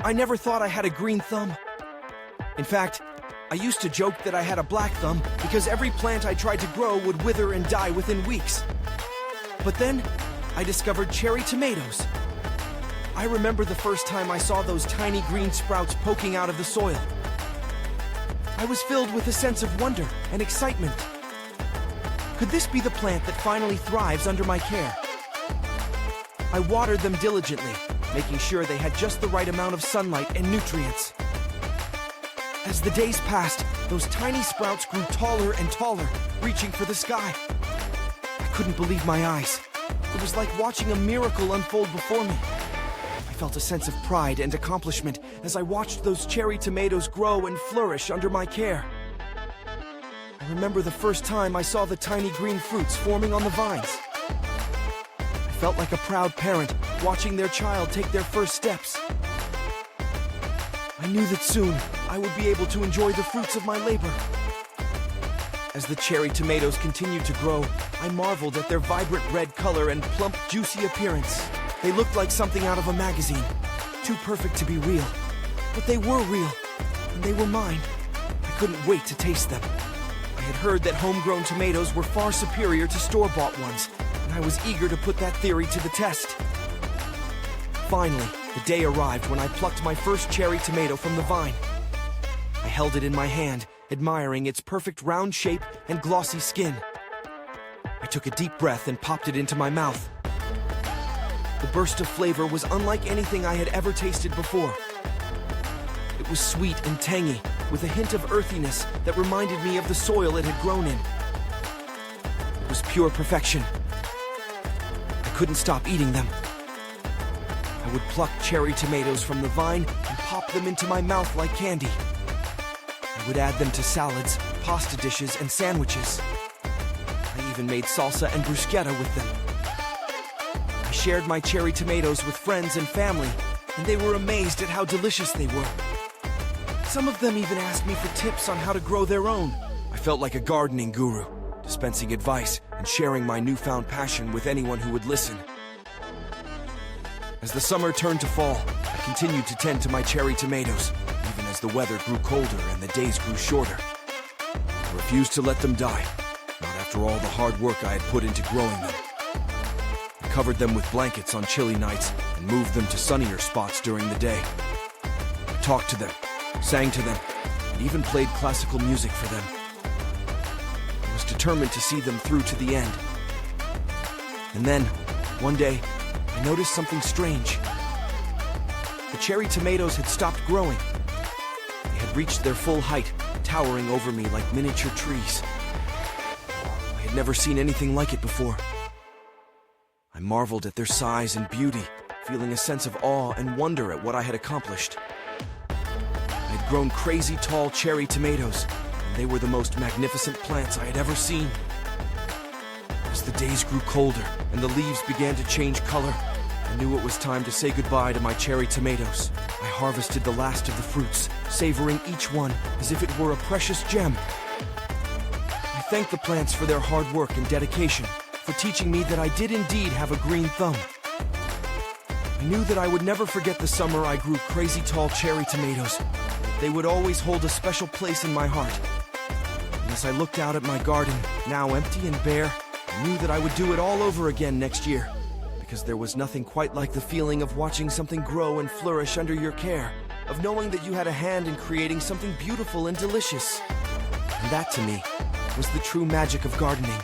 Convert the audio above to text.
I never thought I had a green thumb. In fact, I used to joke that I had a black thumb because every plant I tried to grow would wither and die within weeks. But then, I discovered cherry tomatoes. I remember the first time I saw those tiny green sprouts poking out of the soil. I was filled with a sense of wonder and excitement. Could this be the plant that finally thrives under my care? I watered them diligently, making sure they had just the right amount of sunlight and nutrients. As the days passed, those tiny sprouts grew taller and taller, reaching for the sky. I couldn't believe my eyes. It was like watching a miracle unfold before me. I felt a sense of pride and accomplishment as I watched those cherry tomatoes grow and flourish under my care. I remember the first time I saw the tiny green fruits forming on the vines. I felt like a proud parent watching their child take their first steps. I knew that soon I would be able to enjoy the fruits of my labor. As the cherry tomatoes continued to grow, I marveled at their vibrant red color and plump, juicy appearance. They looked like something out of a magazine, too perfect to be real. But they were real, and they were mine. I couldn't wait to taste them. I had heard that homegrown tomatoes were far superior to store-bought ones, and I was eager to put that theory to the test. Finally, the day arrived when I plucked my first cherry tomato from the vine. I held it in my hand, admiring its perfect round shape and glossy skin. I took a deep breath and popped it into my mouth. The burst of flavor was unlike anything I had ever tasted before. It was sweet and tangy, with a hint of earthiness that reminded me of the soil it had grown in. It was pure perfection. I couldn't stop eating them. I would pluck cherry tomatoes from the vine and pop them into my mouth like candy. I would add them to salads, pasta dishes, and sandwiches. I even made salsa and bruschetta with them. I shared my cherry tomatoes with friends and family, and they were amazed at how delicious they were. Some of them even asked me for tips on how to grow their own. I felt like a gardening guru, dispensing advice and sharing my newfound passion with anyone who would listen. As the summer turned to fall, I continued to tend to my cherry tomatoes, even as the weather grew colder and the days grew shorter. I refused to let them die, not after all the hard work I had put into growing them. I covered them with blankets on chilly nights and moved them to sunnier spots during the day. I talked to them, sang to them, and even played classical music for them. I was determined to see them through to the end. And then, one day, I noticed something strange. The cherry tomatoes had stopped growing. They had reached their full height, towering over me like miniature trees. I had never seen anything like it before. I marveled at their size and beauty, feeling a sense of awe and wonder at what I had accomplished. I had grown crazy tall cherry tomatoes, and they were the most magnificent plants I had ever seen. As the days grew colder and the leaves began to change color, I knew it was time to say goodbye to my cherry tomatoes. I harvested the last of the fruits, savoring each one as if it were a precious gem. I thanked the plants for their hard work and dedication, for teaching me that I did indeed have a green thumb. I knew that I would never forget the summer I grew crazy tall cherry tomatoes. They would always hold a special place in my heart. And as I looked out at my garden, now empty and bare, I knew that I would do it all over again next year, because there was nothing quite like the feeling of watching something grow and flourish under your care, of knowing that you had a hand in creating something beautiful and delicious. And that, to me, was the true magic of gardening.